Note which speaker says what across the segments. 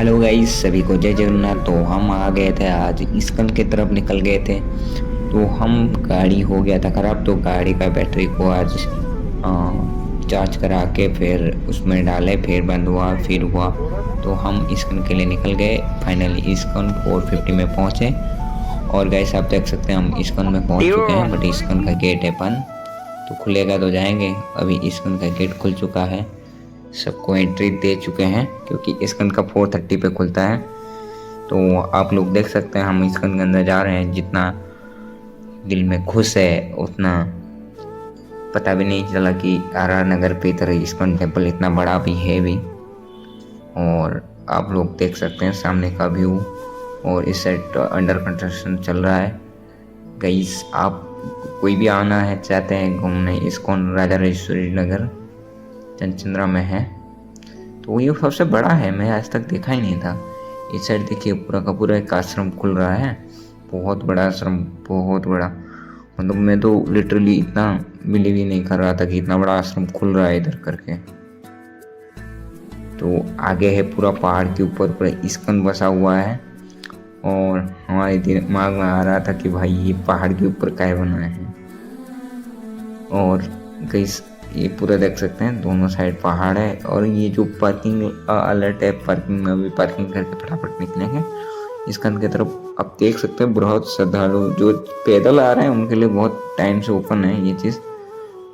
Speaker 1: Hello guys, सभी को जय जगन्नाथ। तो हम आ गए थे आज इस्कॉन की तरफ निकल गए थे। तो हम गाड़ी हो गया था ख़राब, तो गाड़ी का बैटरी को आज चार्ज करा के फिर उसमें डाले, फिर बंद हुआ, फिर हुआ। तो हम इस्कॉन के लिए निकल गए। फाइनली इस्कॉन 450 में पहुँचे। और गाइस आप देख सकते हैं हम इस्कॉन में पहुँच चुके हैं, बट इस्कॉन का गेट है बंद। तो खुलेगा तो जाएंगे। अभी इस्कॉन का गेट खुल चुका है, सबको एंट्री दे चुके हैं क्योंकि इस्कॉन का 4:30 पे खुलता है। तो आप लोग देख सकते हैं हम इस्कॉन के अंदर जा रहे हैं। जितना दिल में खुश है उतना पता भी नहीं चला कि RR नगर पे तरह इस्कॉन टेम्पल इतना बड़ा भी है भी। और आप लोग देख सकते हैं सामने का व्यू, और इस साइड अंडर कंस्ट्रक्शन चल रहा है। गाइस आप कोई भी आना है चाहते हैं घूमने, इस्कॉन राजा राजेश्वरी नगर चंद्रा में है, तो ये सबसे बड़ा है। मैं आज तक देखा ही नहीं था। इस साइड देखिए पूरा का पूरा एक आश्रम खुल रहा है, बहुत बड़ा आश्रम, बहुत बड़ा। मतलब मैं तो लिटरली इतना बिलीव ही नहीं कर रहा था कि इतना बड़ा आश्रम खुल रहा है इधर करके। तो आगे है पूरा पहाड़ के ऊपर पूरा इस्कॉन बसा हुआ है। और हमारे दिमाग में आ रहा था कि भाई ये पहाड़ के ऊपर क्या बना है। और गाइस ये पूरा देख सकते हैं दोनों साइड पहाड़ है। और ये जो पार्किंग अलर्ट है, पार्किंग में अभी पार्किंग करके फटाफट निकलेंगे इस्कॉन की तरफ। आप देख सकते हैं बहुत श्रद्धालु जो पैदल आ रहे हैं उनके लिए बहुत टाइम से ओपन है ये चीज़।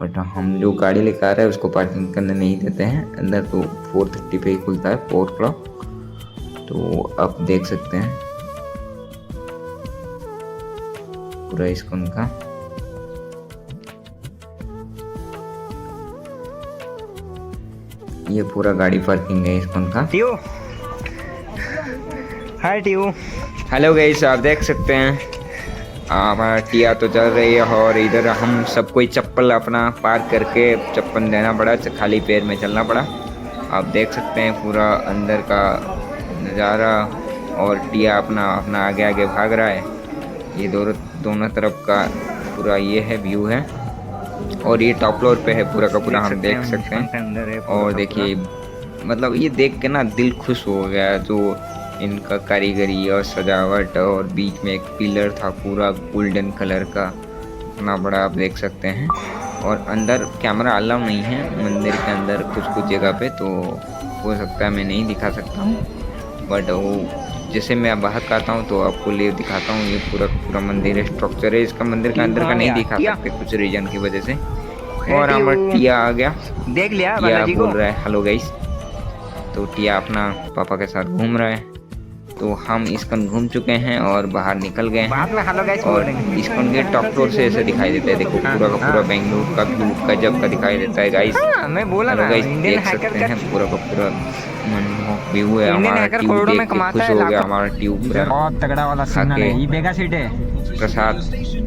Speaker 1: बट हम जो गाड़ी लेकर आ रहे हैं उसको पार्किंग करने नहीं देते हैं अंदर। तो 4:30 पे ही खुलता है, 4 o'clock। तो आप देख सकते हैं पूरा इस्कॉन का। ये पूरा गाड़ी पार्किंग है इस्कॉन का।
Speaker 2: हाय टीयू।
Speaker 1: हेलो गाइस, आप देख सकते हैं हमारा टिया तो चल रही है। और इधर हम सब कोई चप्पल अपना पार्क करके चप्पल देना पड़ा, खाली पैर में चलना पड़ा। आप देख सकते हैं पूरा अंदर का नज़ारा। और टिया अपना आगे आगे भाग रहा है। ये दोनों तरफ का पूरा ये है व्यू है। और ये टॉप फ्लोर पे है पूरा का पूरा, हम देख सकते हैं। और देखिए मतलब ये देख के ना दिल खुश हो गया, जो इनका कारीगरी और सजावट। और बीच में एक पिलर था पूरा गोल्डन कलर का, इतना बड़ा आप देख सकते हैं। और अंदर कैमरा अलाउ नहीं है मंदिर के अंदर कुछ जगह पे, तो हो सकता है मैं नहीं दिखा सकता हूँ। बट वो जैसे मैं बाहर का आता हूँ तो आपको ले दिखाता हूँ। ये पूरा मंदिर स्ट्रक्चर है इसका, मंदिर का अंदर का नहीं दिखा सकते कुछ रीजन की वजह से। और हमारा टिया आ गया,
Speaker 2: देख लिया
Speaker 1: टिया बोल रहा है हेलो गाइस। तो टिया अपना पापा के साथ घूम रहा है। तो हम इस्कॉन घूम चुके हैं और बाहर निकल गए हैं। और इस्कॉन के टॉप फ्लोर से ऐसे दिखाई देता है, देखो पूरा का पूरा बेंगलुरु का व्यू गजब का दिखाई देता है गाइस।
Speaker 2: मैं बोला
Speaker 1: हेलो गाइस, देख सकते हैं पूरा का पूरा मनमोहक व्यू है। हमारा ट्यूब देख के खुश हो गया, हमारा ट्यूब
Speaker 2: बहुत तगड़ा वाला सीन है, ये बेगा सीट है
Speaker 1: प्रसाद।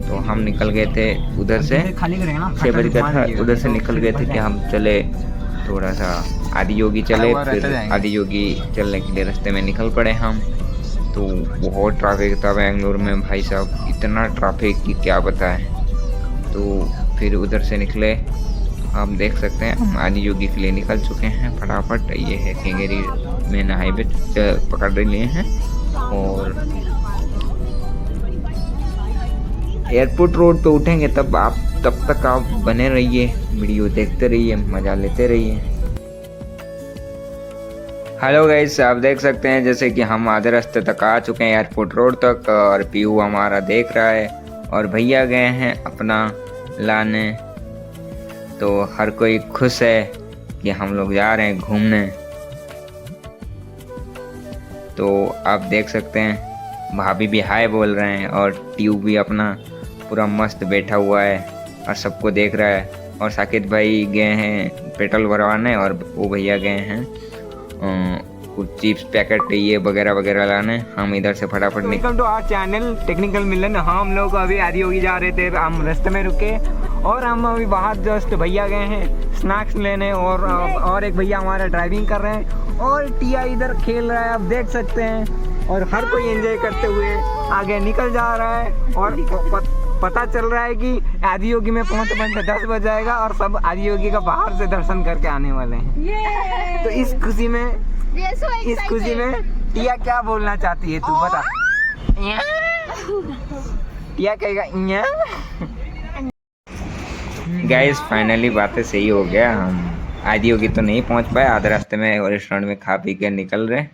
Speaker 1: तो हम निकल गए थे उधर से, 6 बजे का था, उधर से निकल गए थे कि हम चले थोड़ा सा आदि योगी चले। फिर आदि योगी चलने के लिए रास्ते में निकल पड़े हम। तो बहुत ट्रैफिक था बेंगलुरु में भाई साहब, इतना ट्रैफिक कि क्या बताएं। तो फिर उधर से निकले, आप देख सकते हैं हम आदि योगी के लिए निकल चुके हैं फटाफट। ये है केंगेरी मेन हाईवे पकड़ लिए हैं। और एयरपोर्ट रोड पे उठेंगे तब तक आप बने रहिए, वीडियो देखते रहिए, मज़ा लेते रहिए। हेलो गाइस, आप देख सकते हैं जैसे कि हम आधे रास्ते तक आ चुके हैं एयरपोर्ट रोड तक। और पीयू हमारा देख रहा है और भैया गए हैं अपना लाने। तो हर कोई खुश है कि हम लोग जा रहे हैं घूमने। तो आप देख सकते हैं भाभी भी हाय बोल रहे हैं। और ट्यूब भी अपना पूरा मस्त बैठा हुआ है और सबको देख रहा है। और साकिब भाई गए हैं पेट्रोल भरवाने, और वो भैया गए हैं कुछ चिप्स पैकेट ये वगैरह वगैरह लाने। हम इधर से फटाफट
Speaker 2: welcome to our channel Technical Milan. हम लोग अभी आदि योगी जा रहे थे, हम रास्ते में रुके और हम अभी बाहर जस्ट भैया गए हैं स्नैक्स लेने। और एक भैया हमारा ड्राइविंग कर रहे हैं और टिया इधर खेल रहा है, आप देख सकते हैं। और हर कोई एंजॉय करते हुए आगे निकल जा रहा है। और पता चल रहा है कि आदि योगी में पहुंचते 10 बज जाएगा और सब आदि योगी का बाहर से दर्शन करके आने वाले हैं। तो इस खुशी में टिया क्या बोलना चाहती है तू बता। टिया कहेगा इया।
Speaker 1: गाइस फाइनली बातें सही हो गया, हम आदियोगी तो नहीं पहुंच पाए, आधे रास्ते में रेस्टोरेंट में खा पी के निकल रहे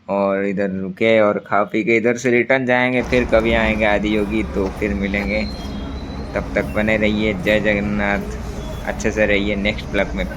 Speaker 1: और इधर रुके और खा पी के इधर से रिटर्न जाएंगे, फिर कभी आएंगे आदियोगी तो फिर मिलेंगे। तब तक बने रहिए, जय जगन्नाथ, अच्छे से रहिए, नेक्स्ट ब्लॉग में